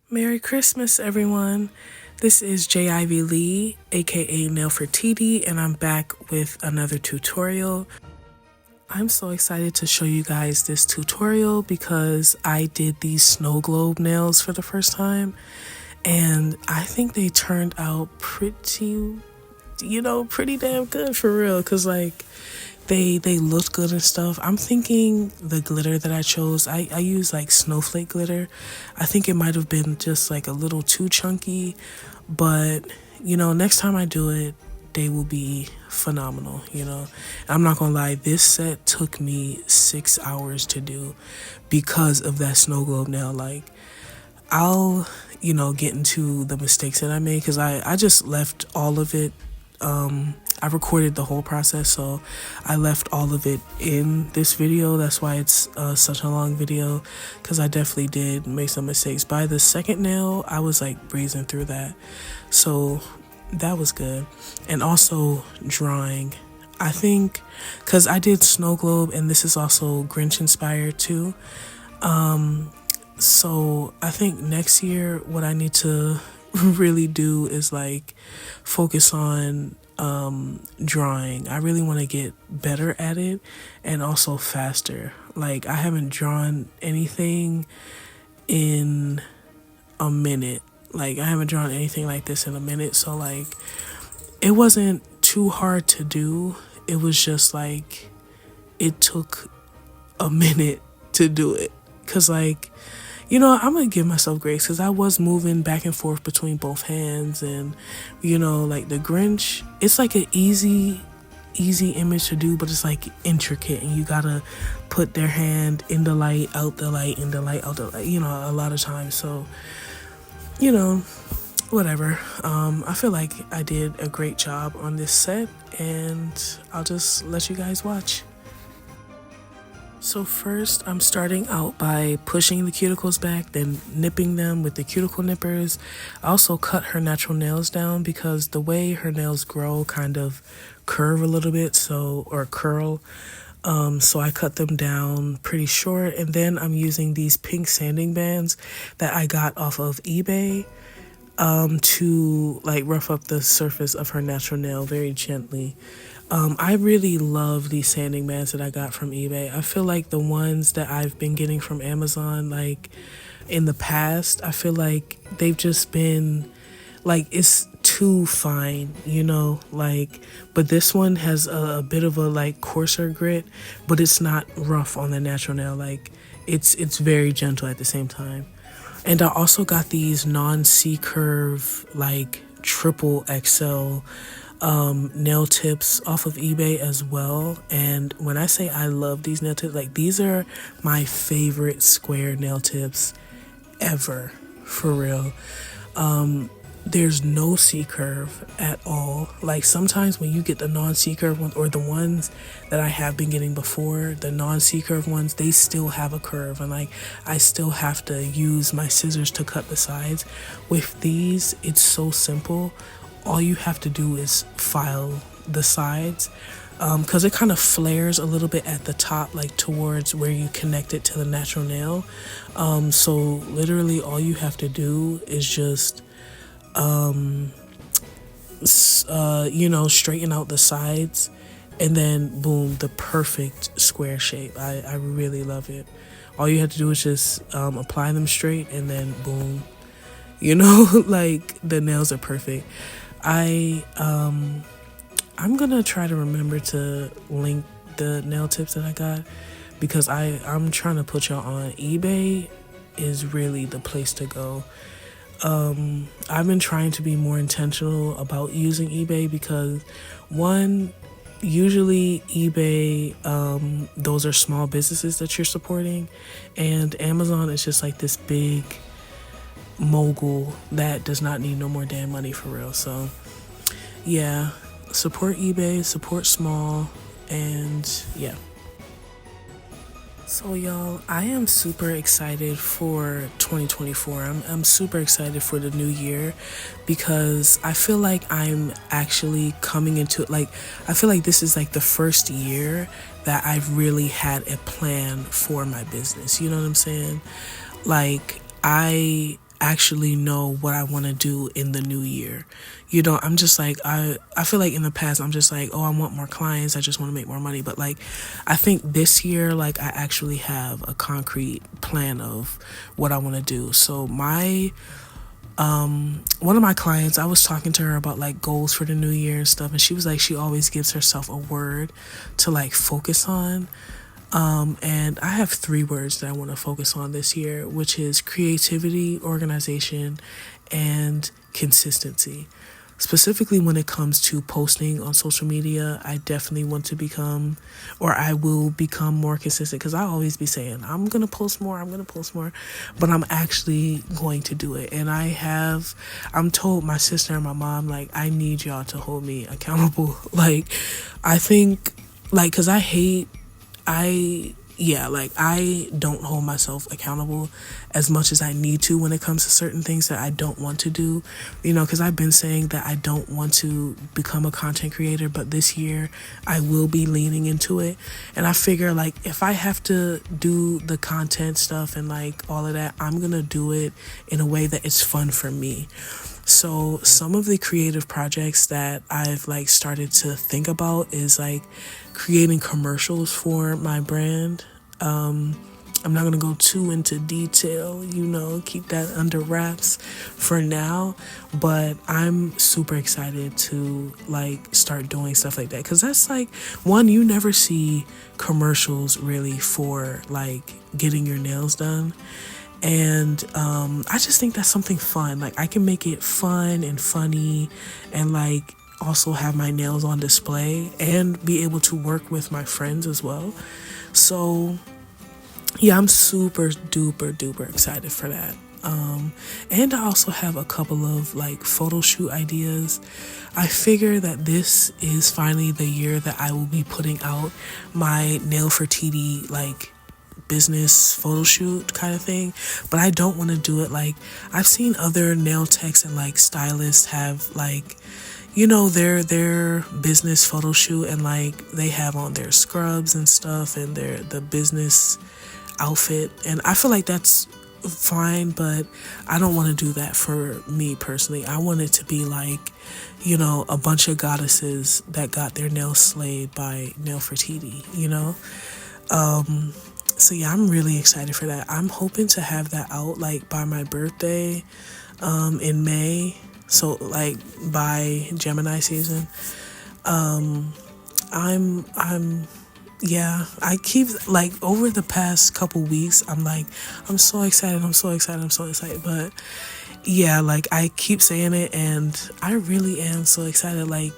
Merry Christmas, everyone. This is J.I.V. Lee, aka Nail for TD, and I'm back with another tutorial. I'm so excited to show you guys this tutorial because I did these snow globe nails for the first time, and I think they turned out pretty damn good for real, because they looked good and stuff. I'm thinking the glitter that I chose, I use like Snowflake Glitter. I think it might have been just like a little too chunky, but next time I do it, they will be phenomenal. I'm not gonna lie, this set took me 6 hours to do because of that snow globe nail. Like, I'll get into the mistakes that I made, because I just left all of it. I recorded the whole process, so I left all of it in this video. That's why it's such a long video, because I definitely did make some mistakes. By the second nail, I was like breezing through that, so that was good. And also drawing, I think, because I did snow globe, and this is also Grinch inspired too. So I think next year what I need to really do is like focus on drawing. I really want to get better at it, and also faster. Like, I haven't drawn anything in a minute. Like, I haven't drawn anything like this in a minute, so like it wasn't too hard to do. It was just like it took a minute to do it, because I'm gonna give myself grace, because I was moving back and forth between both hands, and like the Grinch, it's like an easy image to do, but it's like intricate, and you gotta put their hand in the light, out the light, in the light, out the light, a lot of times. So whatever. I feel like I did a great job on this set, and I'll just let you guys watch. So first, I'm starting out by pushing the cuticles back, then nipping them with the cuticle nippers. I also cut her natural nails down, because the way her nails grow kind of curve a little bit, or curl. So I cut them down pretty short, and then I'm using these pink sanding bands that I got off of eBay to like rough up the surface of her natural nail very gently. I really love these sanding bands that I got from eBay. I feel like the ones that I've been getting from Amazon, like in the past, I feel like they've just been like, it's too fine, but this one has a bit of a like coarser grit, but it's not rough on the natural nail. Like, it's very gentle at the same time. And I also got these non-C-curve like triple XL nail tips off of eBay as well. And when I say I love these nail tips, like, these are my favorite square nail tips ever, for real. There's no C-curve at all. Like, sometimes when you get the non-C-curve ones, or the ones that I have been getting before, the non-C-curve ones, they still have a curve, and like I still have to use my scissors to cut the sides. With these, it's so simple. All you have to do is file the sides, because it kind of flares a little bit at the top, like towards where you connect it to the natural nail. So literally all you have to do is just straighten out the sides, and then boom, the perfect square shape. I really love it. All you have to do is just apply them straight, and then boom, like, the nails are perfect. I'm gonna try to remember to link the nail tips that I got, because I'm trying to put y'all on. eBay is really the place to go. I've been trying to be more intentional about using eBay, because one, usually eBay, those are small businesses that you're supporting, and Amazon is just like this big mogul that does not need no more damn money, for real. So yeah, support eBay, support small, and yeah. So y'all, I am super excited for 2024. I'm super excited for the new year, because I feel like I'm actually coming into it. Like, I feel like this is like the first year that I've really had a plan for my business. You know what I'm saying? Like, I actually know what I want to do in the new year. I'm just like, I feel like in the past, I'm just like, oh, I want more clients. I just want to make more money. But like, I think this year, like, I actually have a concrete plan of what I want to do. So one of my clients, I was talking to her about like goals for the new year and stuff, and she was like, she always gives herself a word to like focus on. And I have 3 words that I want to focus on this year, which is creativity, organization, and consistency. Specifically when it comes to posting on social media, I definitely want to become, or I will become more consistent, because I always be saying, I'm going to post more, but I'm actually going to do it. And I'm told my sister and my mom, like, I need y'all to hold me accountable. Like, I think, like, because I don't hold myself accountable as much as I need to when it comes to certain things that I don't want to do, because I've been saying that I don't want to become a content creator, but this year I will be leaning into it. And I figure, like, if I have to do the content stuff and like all of that, I'm gonna do it in a way that it's fun for me. So some of the creative projects that I've like started to think about is like creating commercials for my brand. I'm not gonna go too into detail, keep that under wraps for now, but I'm super excited to like start doing stuff like that, because that's like, one, you never see commercials really for like getting your nails done. And I just think that's something fun. Like, I can make it fun and funny, and like also have my nails on display and be able to work with my friends as well. So yeah, I'm super duper excited for that. And I also have a couple of like photo shoot ideas. I figure that this is finally the year that I will be putting out my Nail for TD like business photo shoot kind of thing, but I don't want to do it like, I've seen other nail techs and like stylists have like, their business photo shoot, and like they have on their scrubs and stuff and the business outfit, and I feel like that's fine, but I don't want to do that for me personally. I want it to be like, a bunch of goddesses that got their nails slayed by Nail for TD, So yeah, I'm really excited for that. I'm hoping to have that out like by my birthday, in May. So like by Gemini season. I keep like, over the past couple weeks, I'm like, I'm so excited. But yeah, like I keep saying it, and I really am so excited. Like,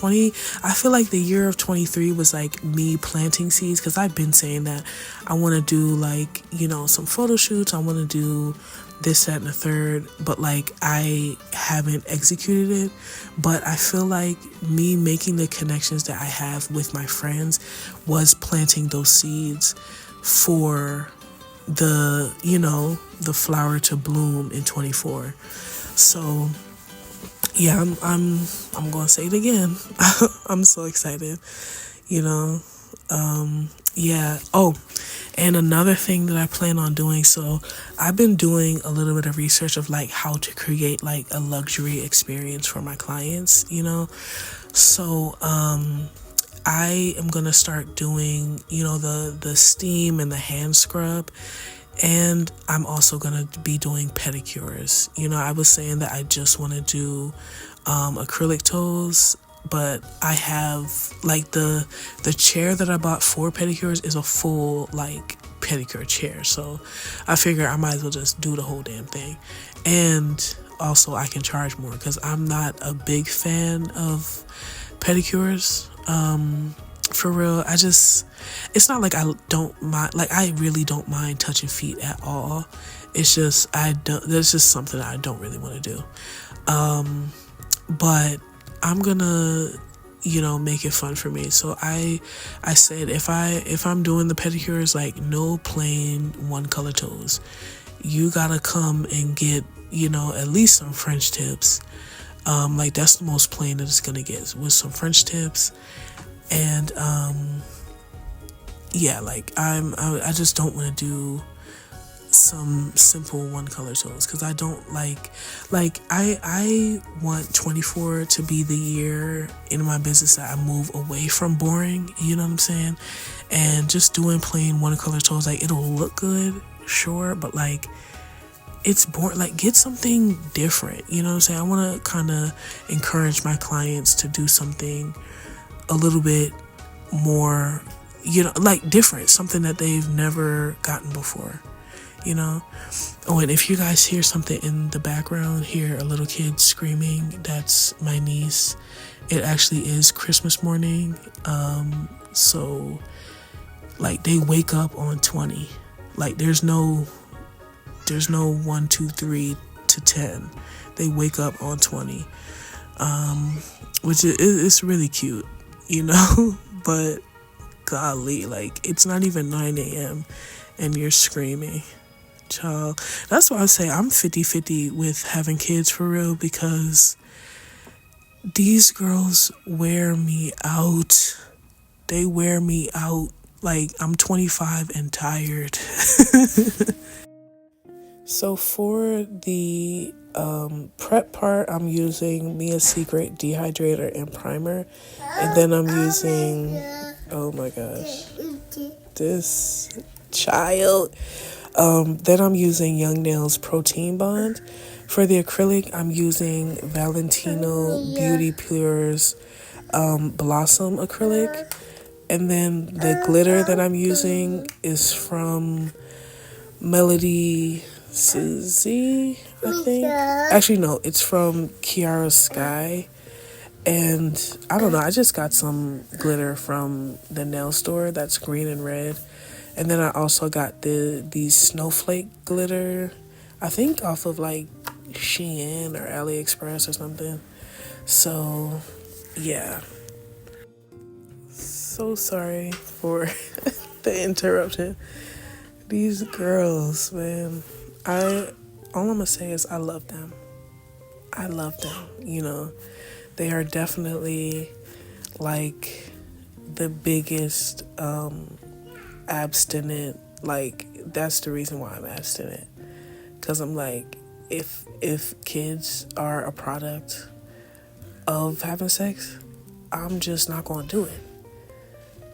I feel like the year of 23 was like me planting seeds, because I've been saying that I want to do like, some photo shoots, I want to do this, that, and the third, but like I haven't executed it. But I feel like me making the connections that I have with my friends was planting those seeds for the flower to bloom in 24. So yeah, I'm gonna say it again. I'm so excited, yeah. Oh, and another thing that I plan on doing, so I've been doing a little bit of research of like how to create like a luxury experience for my clients, so I am gonna start doing the steam and the hand scrub. And I'm also going to be doing pedicures. I was saying that I just want to do acrylic toes, but I have like the chair that I bought for pedicures is a full like pedicure chair. So I figure I might as well just do the whole damn thing. And also I can charge more, because I'm not a big fan of pedicures. For real, it's not like I don't mind, like I really don't mind touching feet at all. It's just, there's just something I don't really want to do. But I'm gonna, make it fun for me. So I said, if I'm doing the pedicures, like no plain one color toes. You gotta come and get, at least some French tips. Like that's the most plain that it's gonna get, with some French tips. And yeah, like I just don't want to do, some simple one color tones, because I don't I want 24 to be the year in my business that I move away from boring, you know what I'm saying? And just doing plain one color tones, like, it'll look good, sure, but like, it's boring. Like, get something different, you know what I'm saying? I want to kind of encourage my clients to do something a little bit more, you know, like different, something that they've never gotten before, you know. Oh, and if you guys hear something in the background, hear a little kid screaming, that's my niece. It actually is Christmas morning. So like, they wake up on 20. Like, there's no 1, 2, 3 to 10. They wake up on 20. Which it's really cute, you know. But golly, like, it's not even 9 a.m. and you're screaming. Child, that's why I say I'm 50-50 with having kids, for real, because these girls wear me out. They wear me out. Like, I'm 25 and tired. So for the prep part, I'm using Mia's Secret Dehydrator and Primer. And then I'm using, oh my gosh, this child. Then I'm using Young Nails Protein Bond. For the acrylic, I'm using Valentino Beauty Pure's Blossom Acrylic. And then the glitter that I'm using is from Melody Susie, I think. Actually, no, it's from Kiara Sky. And I don't know, I just got some glitter from the nail store that's green and red. And then I also got these Snowflake Glitter, I think off of like Shein or AliExpress or something. So yeah. So sorry for the interruption. These girls, man. All I'm gonna say is I love them. I love them, you know. They are definitely like the biggest abstinent, like, that's the reason why I'm abstinent. Cause I'm like, if kids are a product of having sex, I'm just not gonna do it.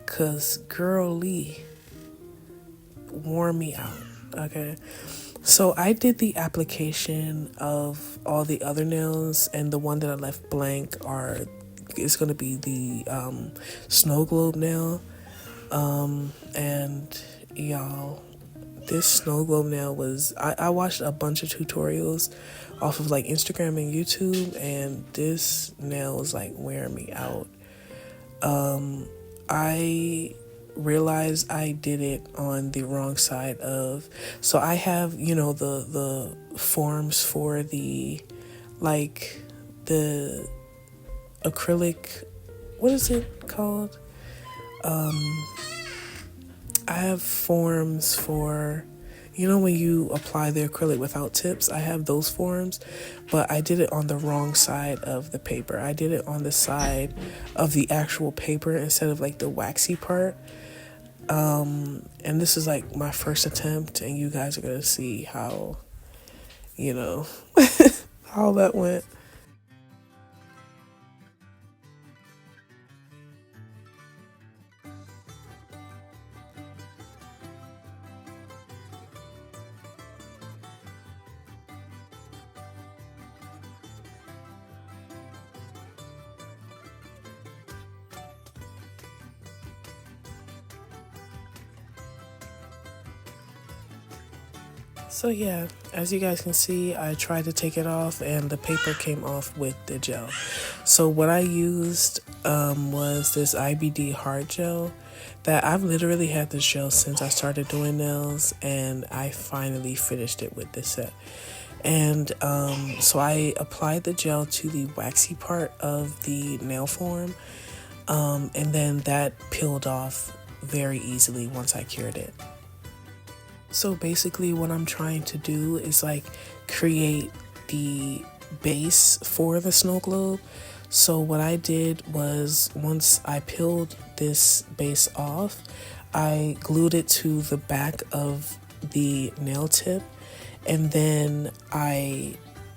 Cause girly, wore me out. Okay. So I did the application of all the other nails, and the one that I left blank is going to be the snow globe nail. And y'all, this snow globe nail was, I watched a bunch of tutorials off of like Instagram and YouTube, and this nail was like wearing me out. I realized I did it on the wrong side of, so I have, you know, the forms for the, like, the acrylic, what is it called? I have forms for, you know, when you apply the acrylic without tips, I have those forms, but I did it on the wrong side of the paper. I did it on the side of the actual paper instead of like the waxy part. And this is like my first attempt, and you guys are gonna see how, you know, how that went. So yeah, as you guys can see, I tried to take it off and the paper came off with the gel. So what I used was this IBD hard gel that I've literally had this gel since I started doing nails, and I finally finished it with this set. And so I applied the gel to the waxy part of the nail form, and then that peeled off very easily once I cured it. So basically what I'm trying to do is like create the base for the snow globe. So what I did was, once I peeled this base off, I glued it to the back of the nail tip, and then I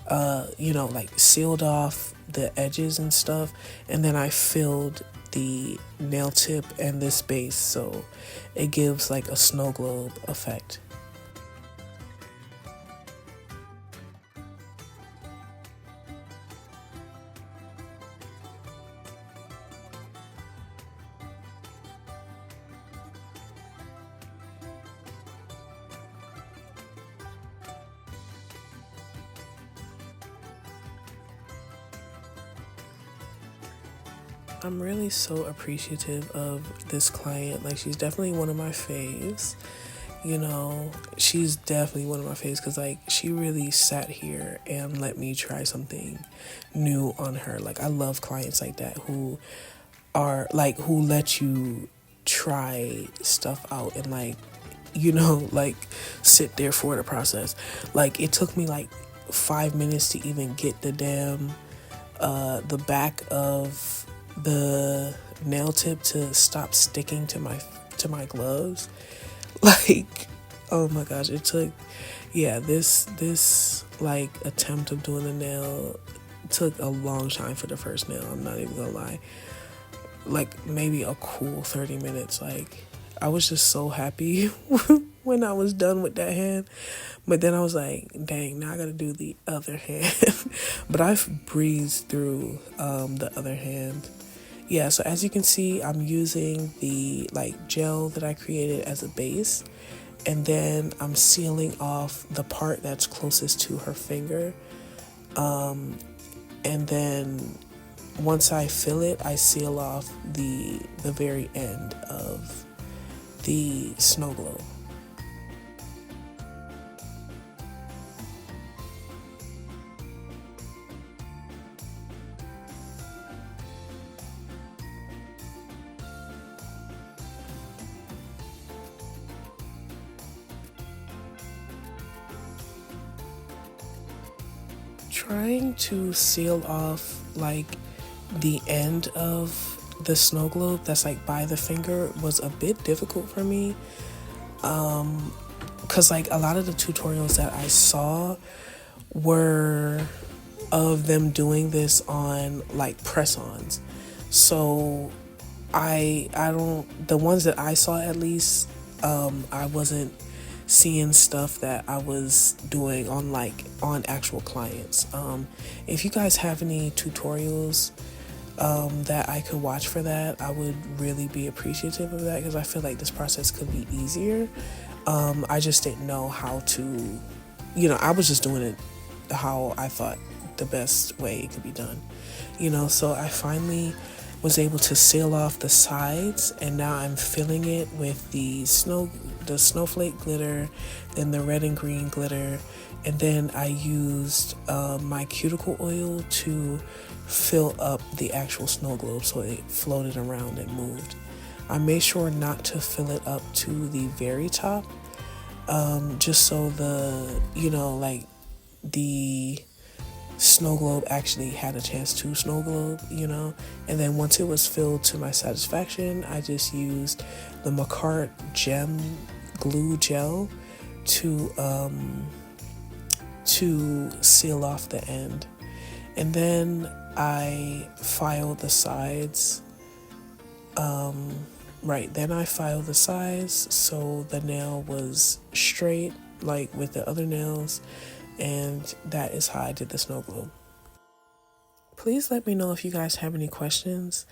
like sealed off the edges and stuff, and then I filled the nail tip and this base so it gives like a snow globe effect. I'm really so appreciative of this client. Like, she's definitely one of my faves. You know, she's definitely one of my faves because, like, she really sat here and let me try something new on her. Like, I love clients like that who are, like, who let you try stuff out and, like, like, sit there for the process. Like, it took me, like, 5 minutes to even get the back of the nail tip to stop sticking to my gloves. Like, oh my gosh, it took, yeah, this like attempt of doing the nail took a long time for the first nail. I'm not even gonna lie. Like, maybe a cool 30 minutes. Like, I was just so happy when I was done with that hand. But then I was like, dang, now I gotta do the other hand. But I've breezed through the other hand. Yeah, so as you can see, I'm using the like gel that I created as a base, and then I'm sealing off the part that's closest to her finger. And then once I fill it, I seal off the very end of the snow globe. Trying to seal off like the end of the snow globe that's like by the finger was a bit difficult for me, because like a lot of the tutorials that I saw were of them doing this on like press-ons. So I don't, the ones that I saw at least, I wasn't seeing stuff that I was doing on like on actual clients. If you guys have any tutorials that I could watch for that, I would really be appreciative of that, because I feel like this process could be easier. I just didn't know how to, I was just doing it how I thought the best way it could be done. So I finally was able to seal off the sides, and now I'm filling it with the snowflake glitter, then the red and green glitter, and then I used my cuticle oil to fill up the actual snow globe so it floated around and moved. I made sure not to fill it up to the very top, just so like the snow globe actually had a chance to snow globe, and then once it was filled to my satisfaction, I just used the Macart gem glue gel to seal off the end, and then I filed the sides. Then I filed the sides so the nail was straight like with the other nails, and that is how I did the snow globe. Please let me know if you guys have any questions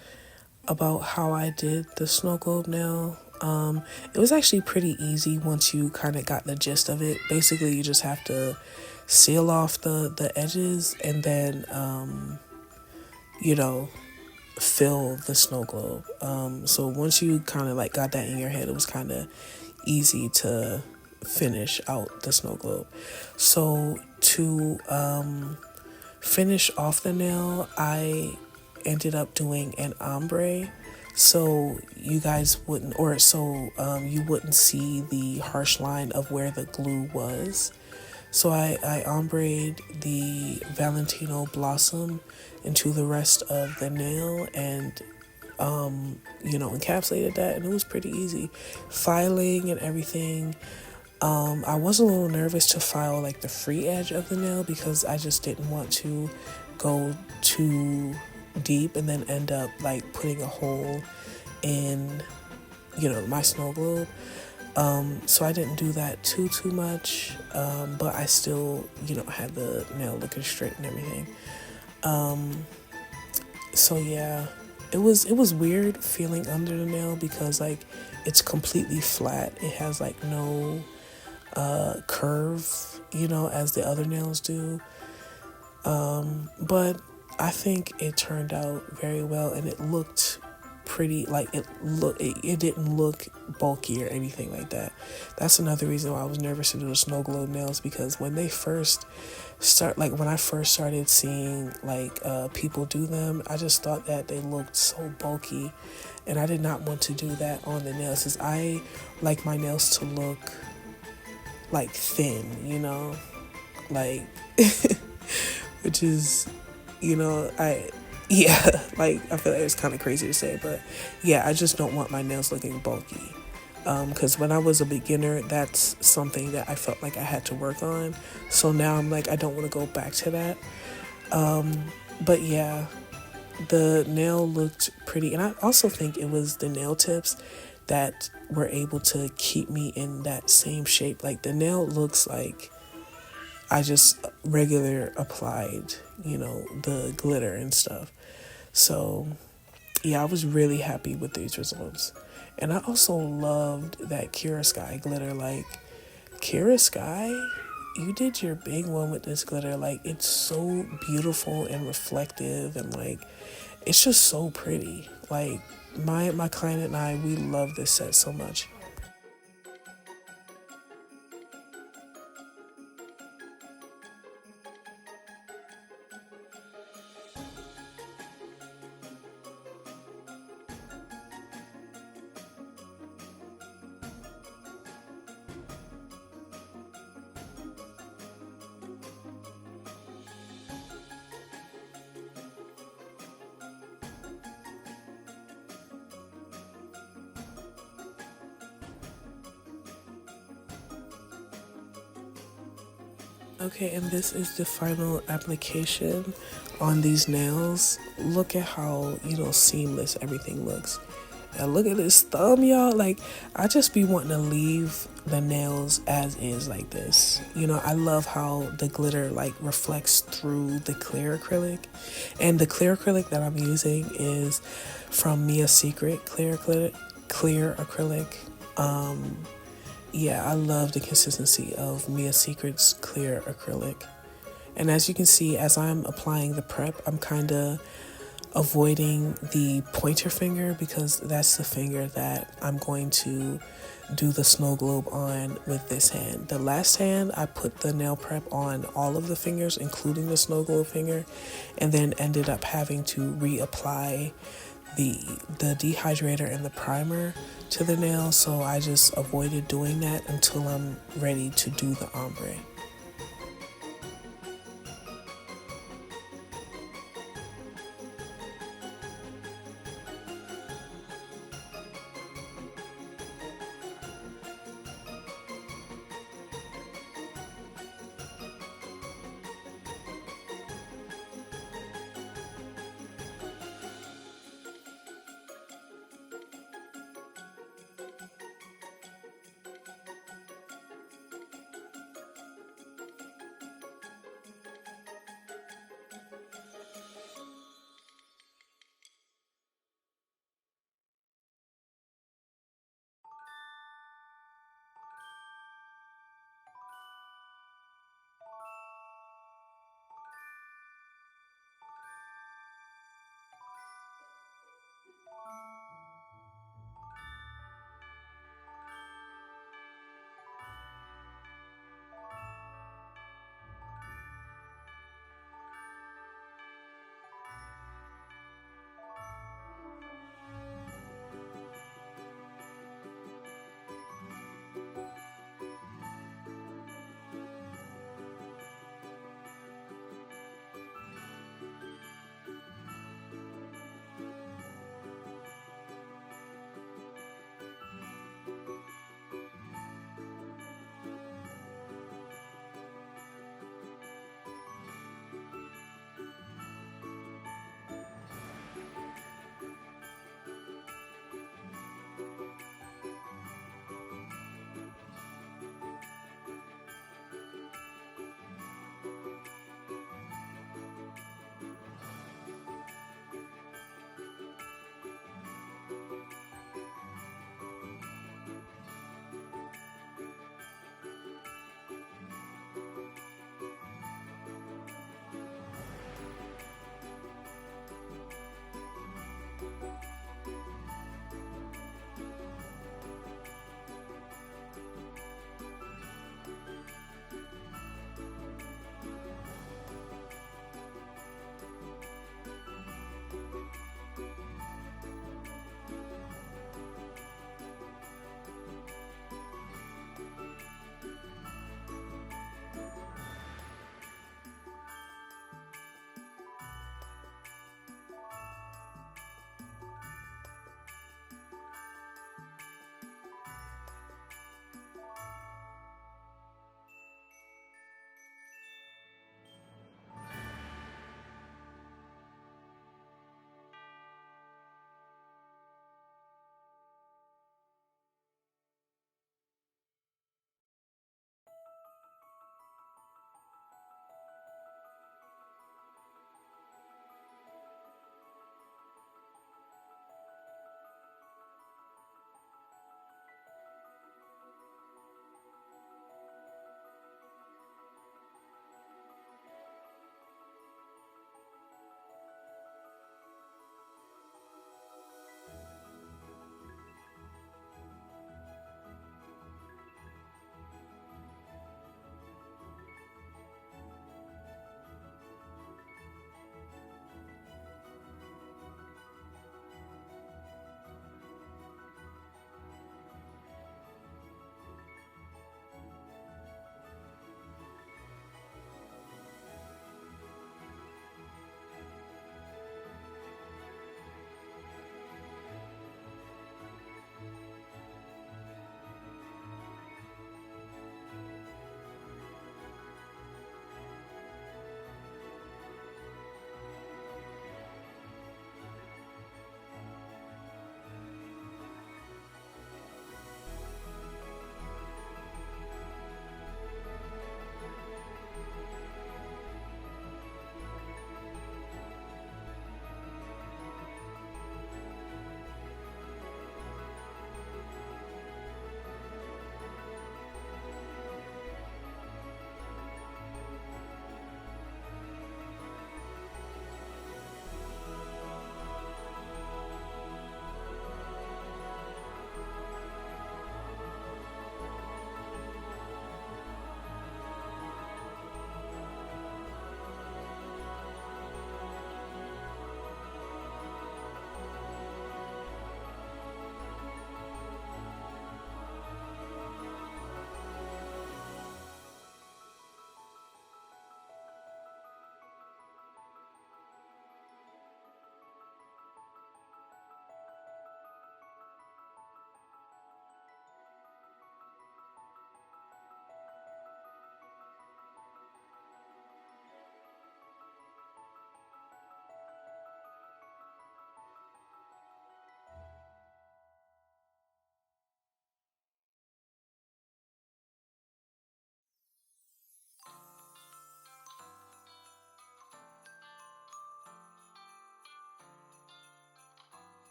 about how I did the snow globe nail. It was actually pretty easy once you kind of got the gist of it. Basically, you just have to seal off the edges, and then fill the snow globe. So once you kind of like got that in your head, it was kind of easy to finish out the snow globe. So to finish off the nail, I ended up doing an ombre, so you guys wouldn't, you wouldn't see the harsh line of where the glue was. So I ombre'd the Valentino blossom into the rest of the nail, and encapsulated that, and it was pretty easy. Filing and everything I was a little nervous to file like the free edge of the nail because I just didn't want to go too deep and then end up like putting a hole in, my snow globe. So I didn't do that too much, but I still, had the nail looking straight and everything. So yeah, it was weird feeling under the nail because like it's completely flat. It has like no curve, as the other nails do. But I think it turned out very well, and it looked pretty. Like it didn't look bulky or anything like that. That's another reason why I was nervous to do the snow globe nails, because when when I first started seeing like people do them, I just thought that they looked so bulky, and I did not want to do that on the nails because I like my nails to look like thin, like which is, yeah, like I feel like it's kind of crazy to say, but yeah, I just don't want my nails looking bulky. Because when I was a beginner, that's something that I felt like I had to work on. So now I'm like, I don't want to go back to that. But yeah, the nail looked pretty. And I also think it was the nail tips that were able to keep me in that same shape. Like the nail looks like I just regular applied, the glitter and stuff. So yeah, I was really happy with these results. And I also loved that Kiara Sky glitter. Like, Kiara Sky, you did your big one with this glitter. Like, it's so beautiful and reflective, and like, it's just so pretty. Like, my client and I, we love this set so much. Okay, and this is the final application on these nails. Look at how, seamless everything looks. And look at this thumb, y'all. Like, I just be wanting to leave the nails as is like this. I love how the glitter like reflects through the clear acrylic. And the clear acrylic that I'm using is from Mia Secret clear acrylic. Yeah, I love the consistency of Mia Secret's clear acrylic. And as you can see, as I'm applying the prep, I'm kind of avoiding the pointer finger because that's the finger that I'm going to do the snow globe on with this hand. The last hand, I put the nail prep on all of the fingers, including the snow globe finger, and then ended up having to reapply the dehydrator and the primer to the nail, so I just avoided doing that until I'm ready to do the ombre.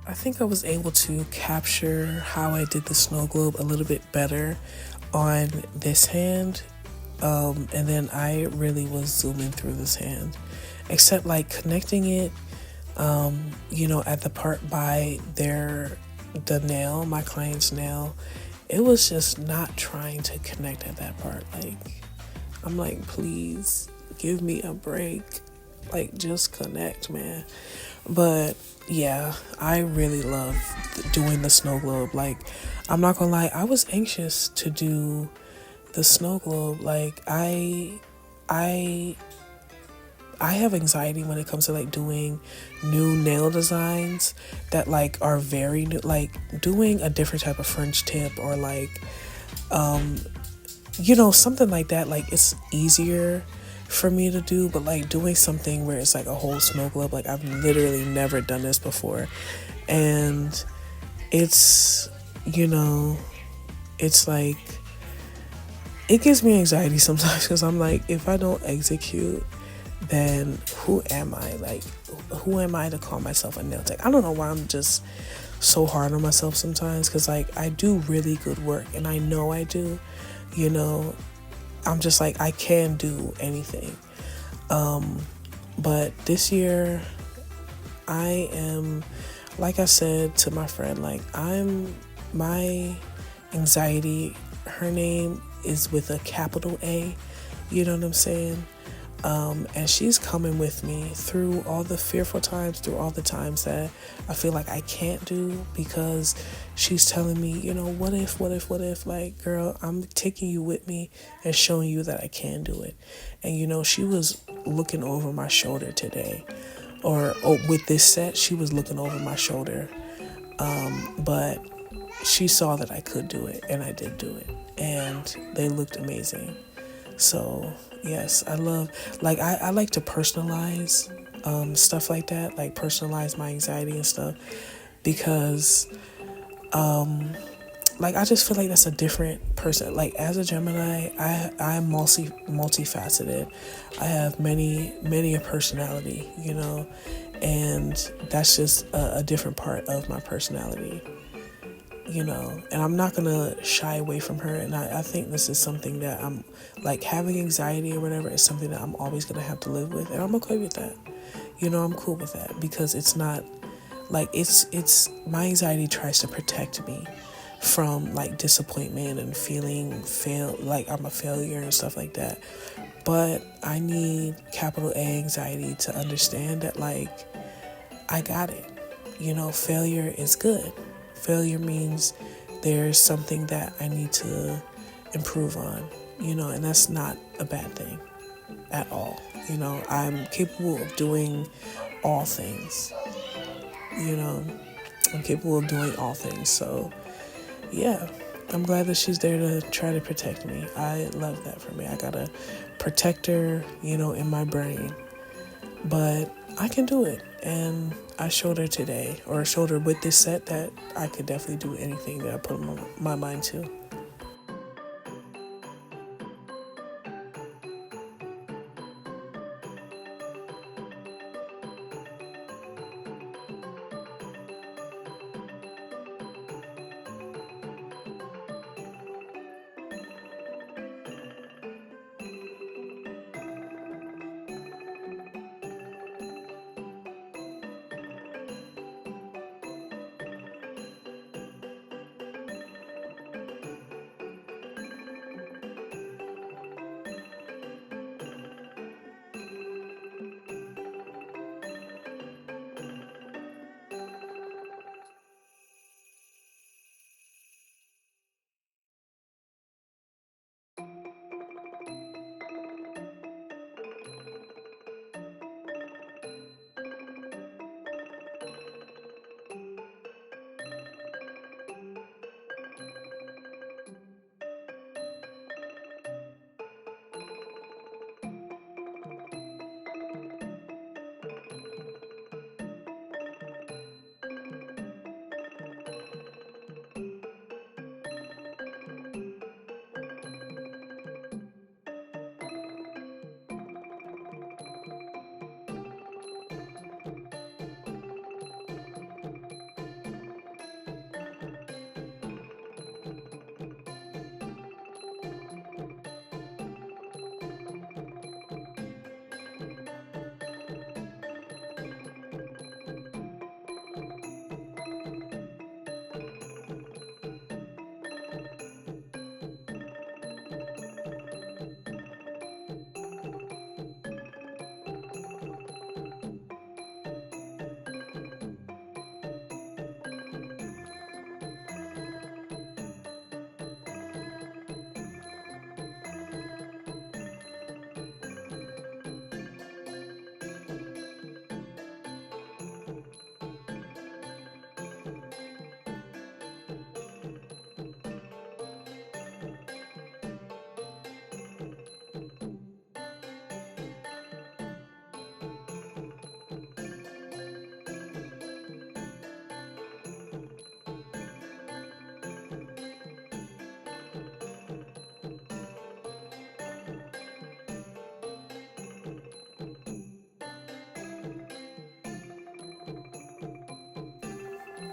I think I was able to capture how I did the snow globe a little bit better on this hand. And then I really was zooming through this hand, except like connecting it, at the part by the nail, my client's nail, it was just not trying to connect at that part. Like, I'm like, please give me a break. Like, just connect, man. But yeah, I really love doing the snow globe. Like, I'm not gonna lie, I was anxious to do the snow globe. Like, I have anxiety when it comes to like doing new nail designs that like are very new, like doing a different type of French tip or like something like that. Like, it's easier for me to do, but like doing something where it's like a whole snow globe, like I've literally never done this before. And it's it's like, it gives me anxiety sometimes because I'm like, if I don't execute, then who am I? Like, who am I to call myself a nail tech? I don't know why I'm just so hard on myself sometimes, because like I do really good work and I know I do, I'm just like, I can do anything. But this year I am, like I said to my friend, like my anxiety, her name is with a capital A, you know what I'm saying? And she's coming with me through all the fearful times, through all the times that I feel like I can't do, because she's telling me, what if, like, girl, I'm taking you with me and showing you that I can do it. And, she was looking over my shoulder today, or with this set, she was looking over my shoulder. But she saw that I could do it, and I did do it, and they looked amazing. So yes, I love, like, I like to personalize stuff like that, like personalize my anxiety and stuff, because like I just feel like that's a different person. Like, as a Gemini, I'm multifaceted. I have many a personality, and that's just a different part of my personality. And I'm not gonna shy away from her. And I think this is something that I'm like, having anxiety or whatever is something that I'm always gonna have to live with, and I'm okay with that. I'm cool with that, because it's not like, it's my anxiety tries to protect me from like disappointment and feeling like I'm a failure and stuff like that. But I need capital A anxiety to understand that, like, I got it. Failure is good. Failure means there's something that I need to improve on, and that's not a bad thing at all. I'm capable of doing all things, I'm capable of doing all things. So, yeah, I'm glad that she's there to try to protect me. I love that for me. I got a protector, in my brain. But I can do it. And I showed her today, or showed her with this set, that I could definitely do anything that I put my mind to.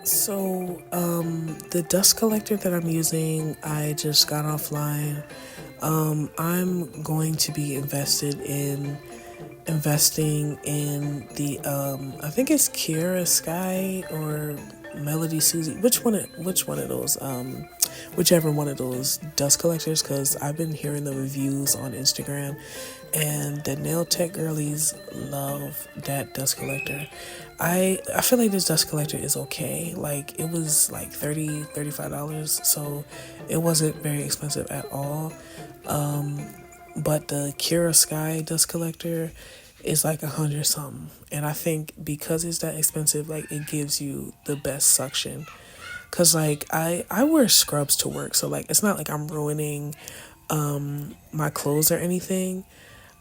So, the dust collector that I'm using, I just got offline. I'm going to be investing in the I think it's Kiara Sky or Melody Susie. Which one of those whichever one of those dust collectors, because I've been hearing the reviews on Instagram and the nail tech girlies love that dust collector. I feel like this dust collector is okay. Like it was like $35, so it wasn't very expensive at all. But the Kira Sky dust collector is like 100 something, and I think because it's that expensive, like it gives you the best suction. Cause like I wear scrubs to work, so like it's not like I'm ruining my clothes or anything.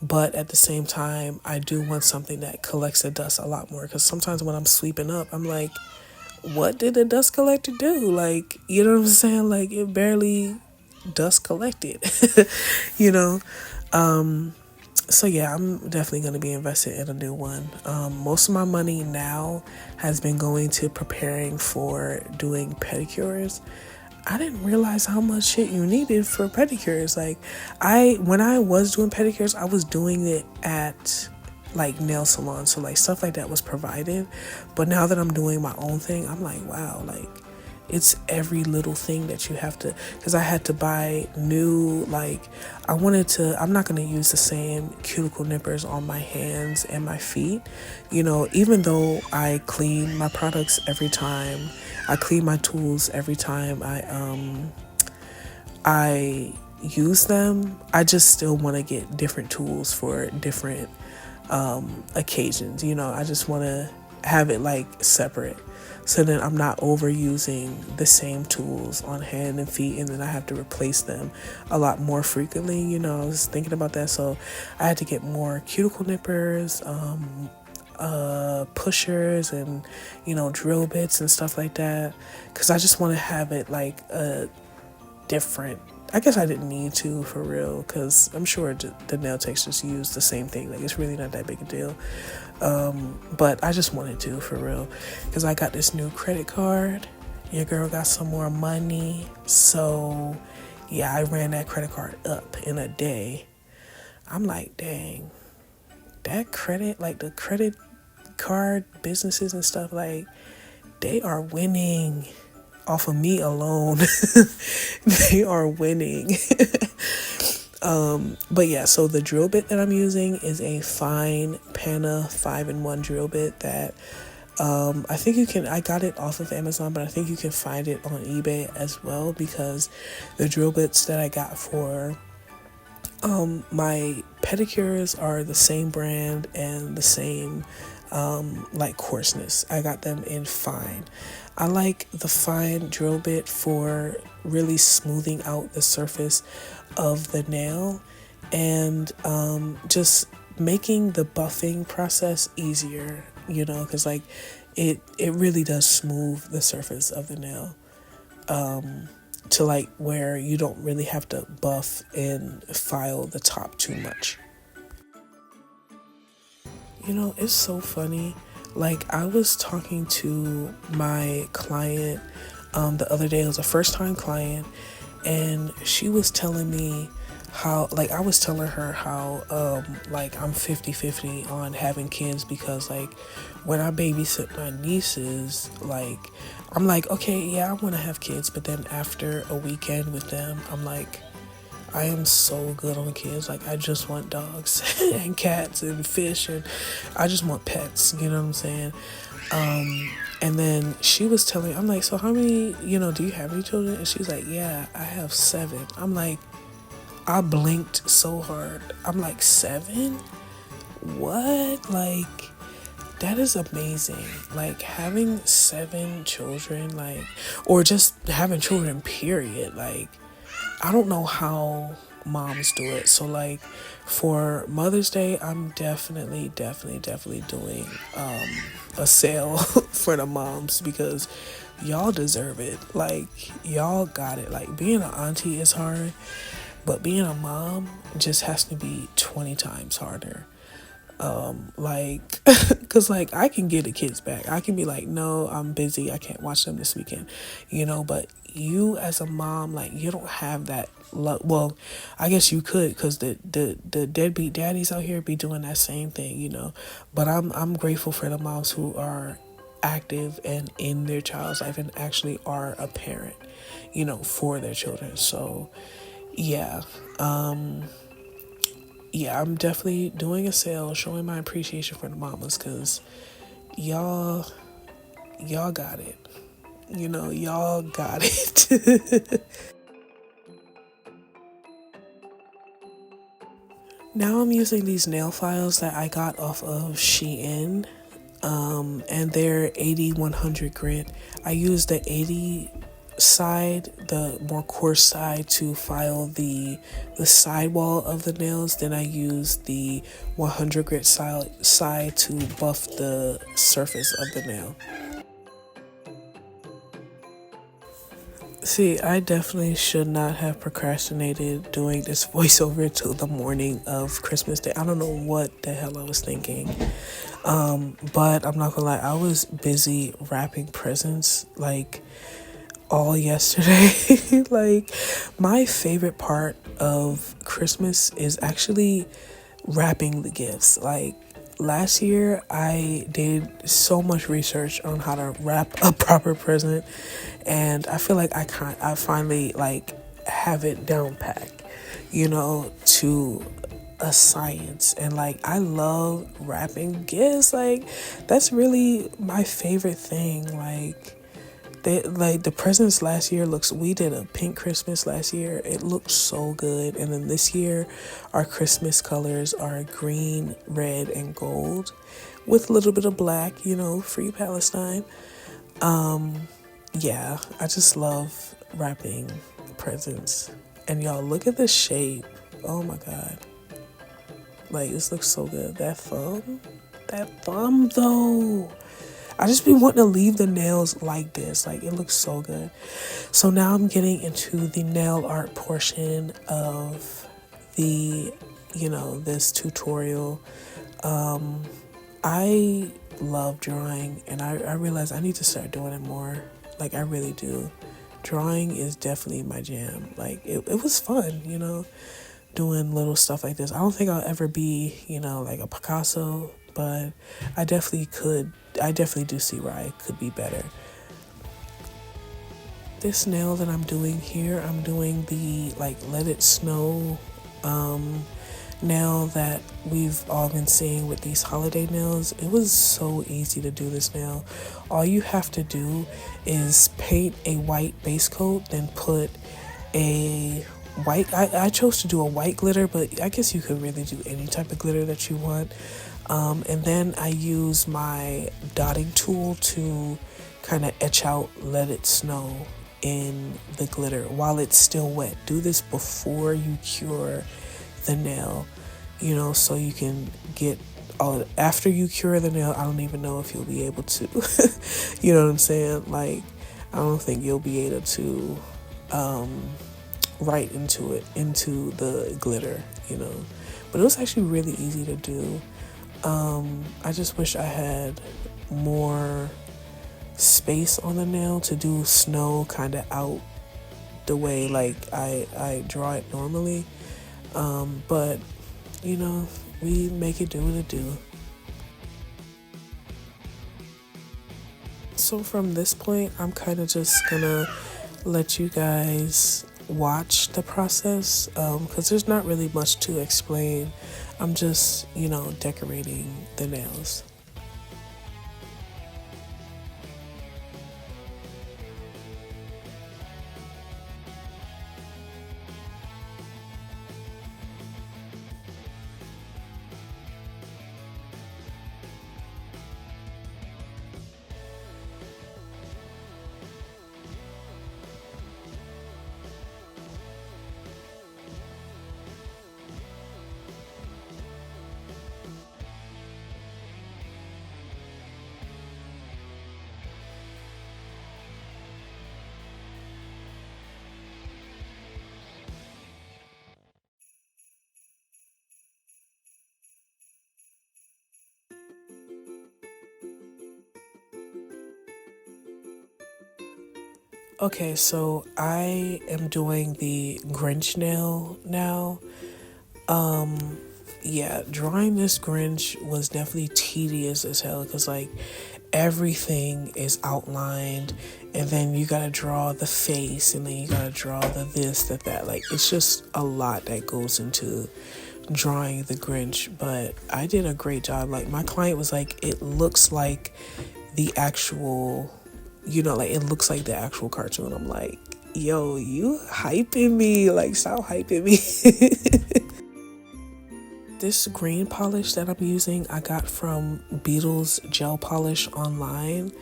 But at the same time, I do want something that collects the dust a lot more. Because sometimes when I'm sweeping up, I'm like, what did the dust collector do? Like, you know what I'm saying? Like, it barely dust collected, you know? So yeah, I'm definitely going to be invested in a new one. Most of my money now has been going to preparing for doing pedicures. I didn't realize how much shit you needed for pedicures. Like, when I was doing pedicures, I was doing it at like nail salons, so like stuff like that was provided. But now that I'm doing my own thing, I'm like, wow, like it's every little thing that you have to, because I had to buy new, like I'm not going to use the same cuticle nippers on my hands and my feet, you know, even though I clean my products every time, I clean my tools every time I use them. I just still want to get different tools for different occasions, you know. I just want to have it like separate, so then I'm not overusing the same tools on hand and feet, and then I have to replace them a lot more frequently. You know, I was thinking about that, so I had to get more cuticle nippers, pushers, and you know, drill bits and stuff like that, because I just want to have it like a different. I guess I didn't need to, for real, because I'm sure the nail techs just use the same thing. Like, it's really not that big a deal. But I just wanted to, for real, because I got this new credit card. Your girl got some more money. So, yeah, I ran that credit card up in a day. I'm like, dang, that credit, like the credit card businesses and stuff, like, they are winning off of me alone. They are winning. But yeah, so the drill bit that I'm using is a fine Pana 5-in-1 drill bit that I think I got it off of Amazon, but I think you can find it on eBay as well, because the drill bits that I got for my pedicures are the same brand and the same like coarseness. I got them in fine. I like the fine drill bit for really smoothing out the surface of the nail and just making the buffing process easier, you know, because like it really does smooth the surface of the nail to like where you don't really have to buff and file the top too much. You know, it's so funny. Like, I was talking to my client the other day. It was a first time client, and she was telling me how, like, I was telling her how like I'm 50-50 on having kids, because like when I babysit my nieces, like I'm like, okay, yeah, I want to have kids, but then after a weekend with them, I'm like, I am so good on kids. Like, I just want dogs and cats and fish, and I just want pets, you know what I'm saying? And then she was telling me, I'm like, so how many, you know, do you have any children? And she's like, yeah, I have 7. I'm like, I blinked so hard. I'm like, 7? What? Like, that is amazing. Like, having 7 children, like, or just having children, period. Like, I don't know how moms do it. So like for Mother's Day, I'm definitely doing a sale for the moms, because y'all deserve it. Like, y'all got it. Like, being an auntie is hard, but being a mom just has to be 20 times harder. Like, cause like I can get the kids back. I can be like, no, I'm busy. I can't watch them this weekend, but you as a mom, like you don't have that well, I guess you could, cause the deadbeat daddies out here be doing that same thing, but I'm grateful for the moms who are active and in their child's life and actually are a parent, for their children. So yeah. Yeah, I'm definitely doing a sale, showing my appreciation for the mamas, because y'all, y'all got it. Y'all got it. Now I'm using these nail files that I got off of Shein, and they're 80/100 grit. I use the 80 side, the more coarse side, to file the sidewall of the nails. Then I use the 100 grit side to buff the surface of the nail. See, I definitely should not have procrastinated doing this voiceover till the morning of Christmas Day. I don't know what the hell I was thinking. But I'm not gonna lie, I was busy wrapping presents like all yesterday. Like, my favorite part of Christmas is actually wrapping the gifts. Like, last year I did so much research on how to wrap a proper present, and I feel like I finally like have it down packed, to a science. And like, I love wrapping gifts. Like, that's really my favorite thing. Like, the presents last year we did a pink Christmas last year. It looked so good. And then this year our Christmas colors are green, red, and gold with a little bit of black, free Palestine. Yeah, I just love wrapping presents. And y'all, look at the shape. Oh my god. Like, this looks so good. That thumb though. I just be wanting to leave the nails like this. Like, it looks so good. So now I'm getting into the nail art portion of the, this tutorial. I love drawing, and I realize I need to start doing it more. Like, I really do. Drawing is definitely my jam. Like, it was fun, doing little stuff like this. I don't think I'll ever be, like a Picasso, but I definitely could. I definitely do see where I could be better. This nail that I'm doing here, I'm doing the like Let It Snow nail that we've all been seeing with these holiday nails. It was so easy to do this nail. All you have to do is paint a white base coat, then put a white, I chose to do a white glitter, but I guess you could really do any type of glitter that you want. And then I use my dotting tool to kind of etch out Let It Snow in the glitter while it's still wet. Do this before you cure the nail, so you can get all of it. After you cure the nail, I don't even know if you'll be able to, you know what I'm saying? Like, I don't think you'll be able to write into the glitter, but it was actually really easy to do. I just wish I had more space on the nail to do snow kind of out the way like I draw it normally. But we make it do what it do. So from this point, I'm kind of just gonna let you guys watch the process, because there's not really much to explain. I'm just, decorating the nails. Okay, so I am doing the Grinch nail now. Yeah, drawing this Grinch was definitely tedious as hell because, like, everything is outlined, and then you gotta draw the face, and then you gotta draw the this, that. Like, it's just a lot that goes into drawing the Grinch, but I did a great job. Like, my client was like, it looks like the actual, like, it looks like the actual cartoon. I'm like, yo, you hyping me. Like, stop hyping me. This green polish that I'm using, I got from Beetles gel polish online.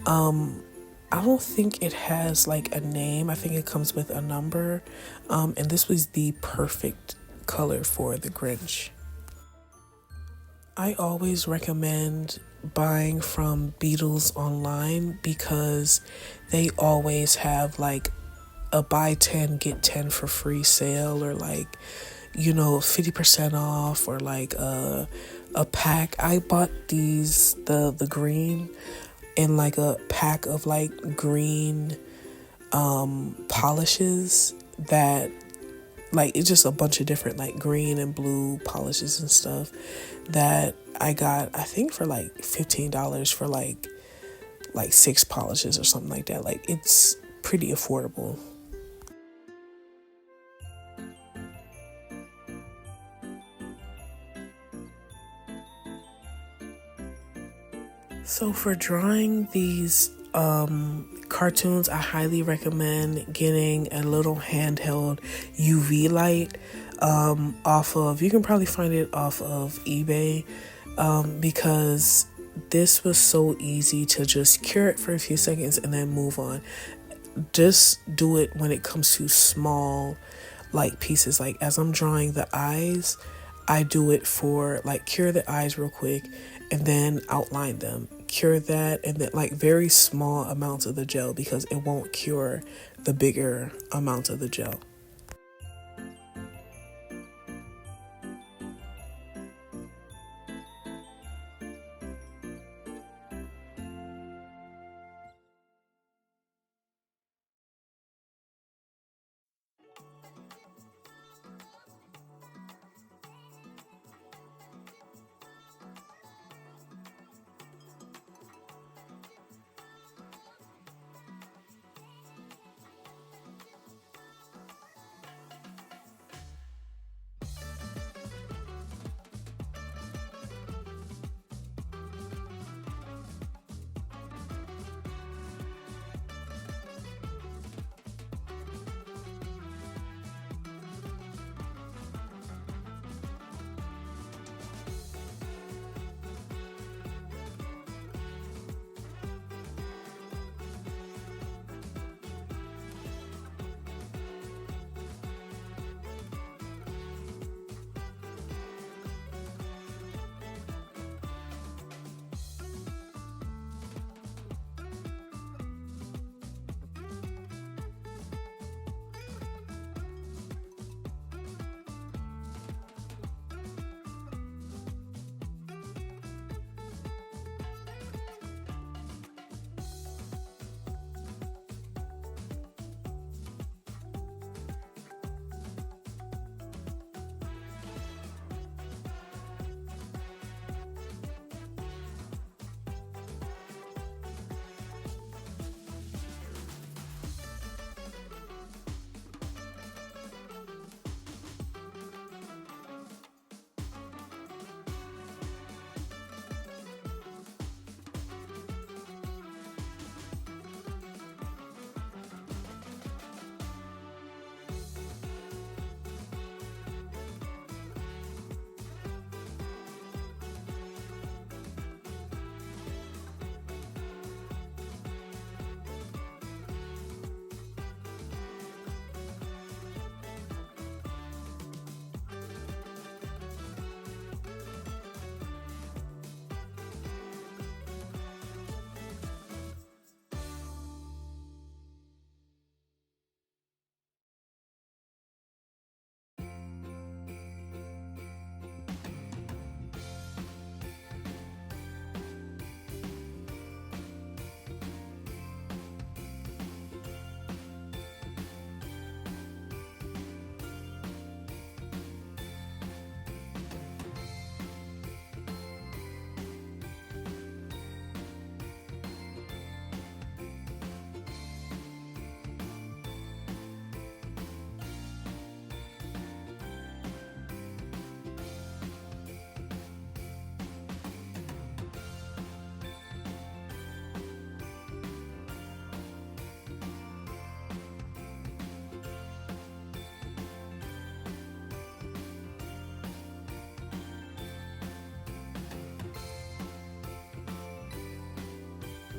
I don't think it has like a name. I think it comes with a number. And this was the perfect color for the Grinch. I always recommend buying from Beetles online because they always have like a buy 10 get 10 for free sale, or like 50% off, or like a pack. I bought the green in like a pack of like green polishes that, like, it's just a bunch of different like green and blue polishes and stuff that I got, I think, for like $15 for like six polishes or something like that. Like, it's pretty affordable. So for drawing these cartoons, I highly recommend getting a little handheld UV light off of, you can probably find it off of eBay, because this was so easy to just cure it for a few seconds and then move on. Just do it when it comes to small like pieces. Like, as I'm drawing the eyes, I do it for like cure the eyes real quick and then outline them, cure that, and then like very small amounts of the gel because it won't cure the bigger amounts of the gel.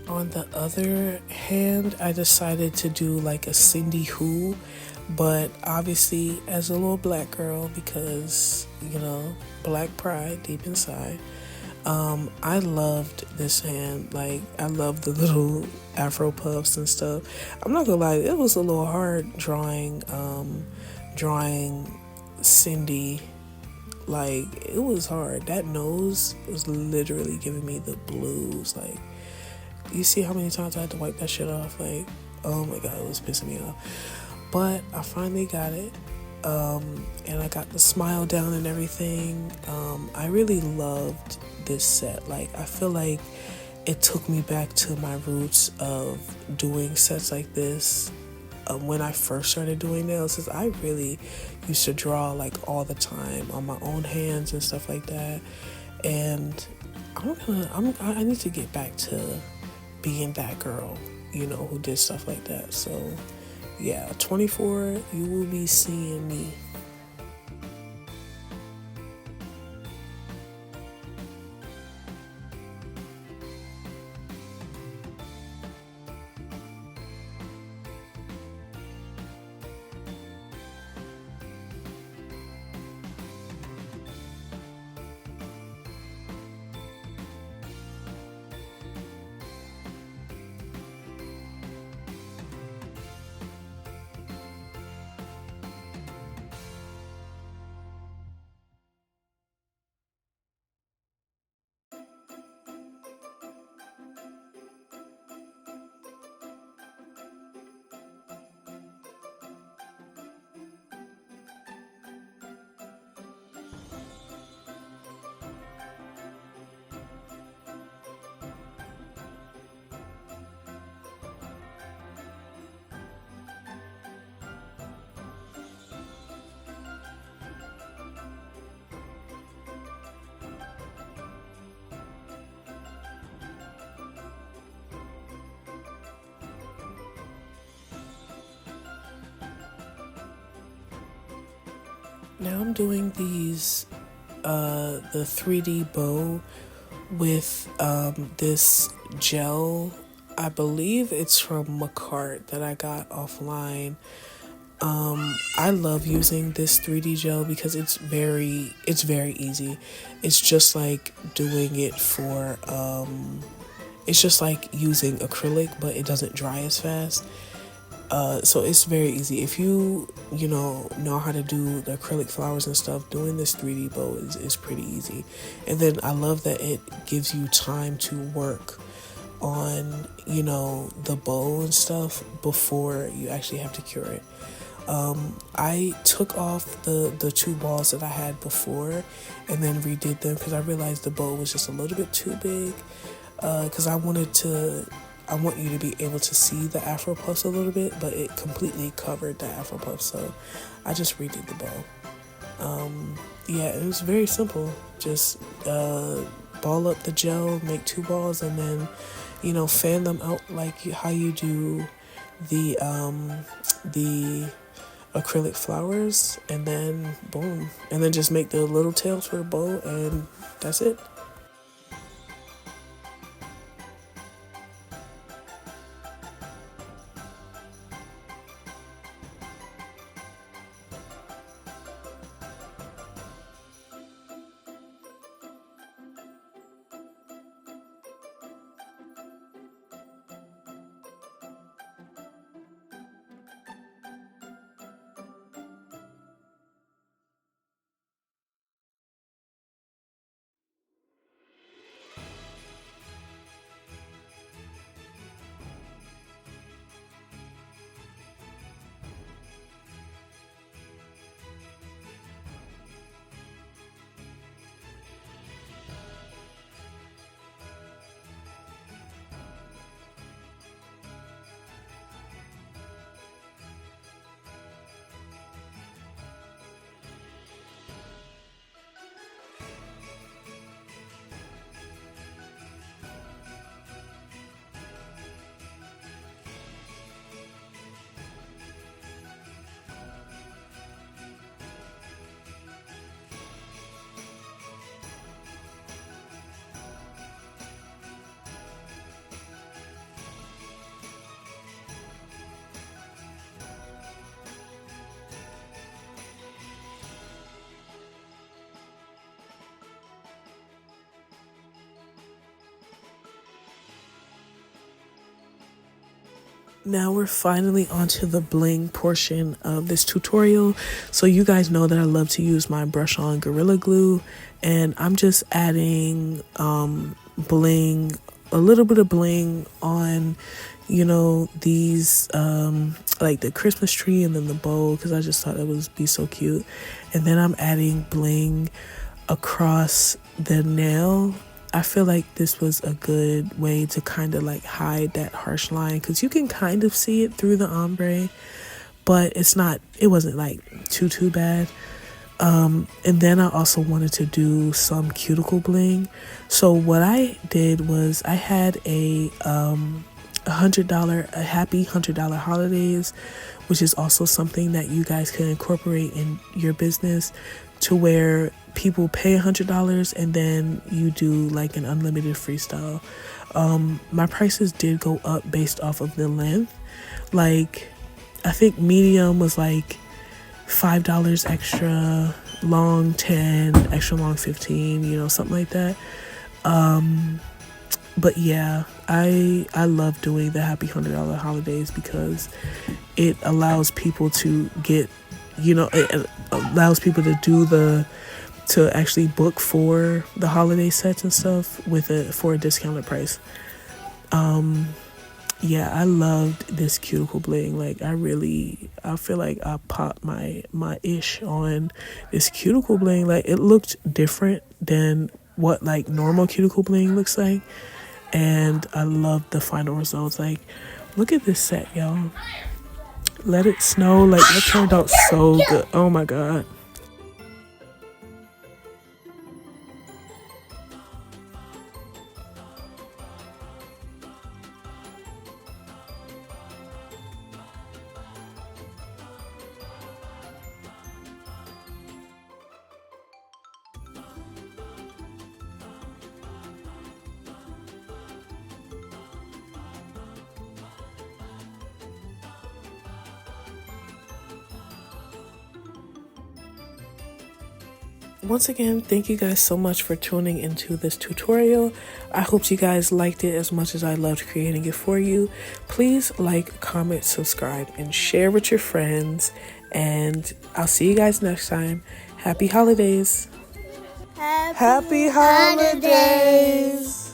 On the other hand, I decided to do like a Cindy Who, but obviously as a little black girl, because black pride deep inside. I loved this hand. Like, I loved the little afro puffs and stuff. I'm not gonna lie, it was a little hard drawing Cindy. Like, it was hard. That nose was literally giving me the blues. Like, you see how many times I had to wipe that shit off? Like, oh my god, it was pissing me off. But I finally got it. And I got the smile down and everything. I really loved this set. Like, I feel like it took me back to my roots of doing sets like this. When I first started doing nails, because I really used to draw like all the time on my own hands and stuff like that. And I need to get back to being that girl, who did stuff like that. So yeah, 24, you will be seeing me. Now I'm doing the 3D bow with this gel. I believe it's from Macart that I got offline. I love using this 3D gel because it's very easy. It's just like doing it for it's just like using acrylic, but it doesn't dry as fast. So it's very easy. If you know how to do the acrylic flowers and stuff, doing this 3D bow is pretty easy. And then I love that it gives you time to work on, the bow and stuff before you actually have to cure it. I took off the two balls that I had before and then redid them because I realized the bow was just a little bit too big. Because I want you to be able to see the Afro puffs a little bit, but it completely covered the Afro puffs, so I just redid the bow. Yeah, it was very simple. Just ball up the gel, make two balls, and then, fan them out like how you do the acrylic flowers, and then boom, and then just make the little tails for the bow, and that's it. Now we're finally onto the bling portion of this tutorial. So you guys know that I love to use my brush on Gorilla Glue, and I'm just adding bling, a little bit of bling on, you know, these like the Christmas tree and then the bow, because I just thought it would be so cute. And then I'm adding bling across the nail. I feel like this was a good way to kind of like hide that harsh line, because you can kind of see it through the ombre, but it wasn't like too bad. And then I also wanted to do some cuticle bling. So what I did was I had a happy $100 holidays, which is also something that you guys can incorporate in your business, to where people pay $100 and then you do like an unlimited freestyle. My prices did go up based off of the length. Like, I think medium was like $5 extra, long 10, extra long 15, you know, something like that. But yeah, I love doing the happy $100 holidays because it allows people to get, you know, it allows people to actually book for the holiday sets and stuff for a discounted price. Yeah, I loved this cuticle bling. Like, I feel like I popped my ish on this cuticle bling. Like, it looked different than what like normal cuticle bling looks like, and I love the final results. Like, look at this set, y'all. Let It Snow. Like, that turned out so good. Oh my god. Once again, thank you guys so much for tuning into this tutorial. I hope you guys liked it as much as I loved creating it for you. Please like, comment, subscribe, and share with your friends. And I'll see you guys next time. Happy holidays. Happy holidays.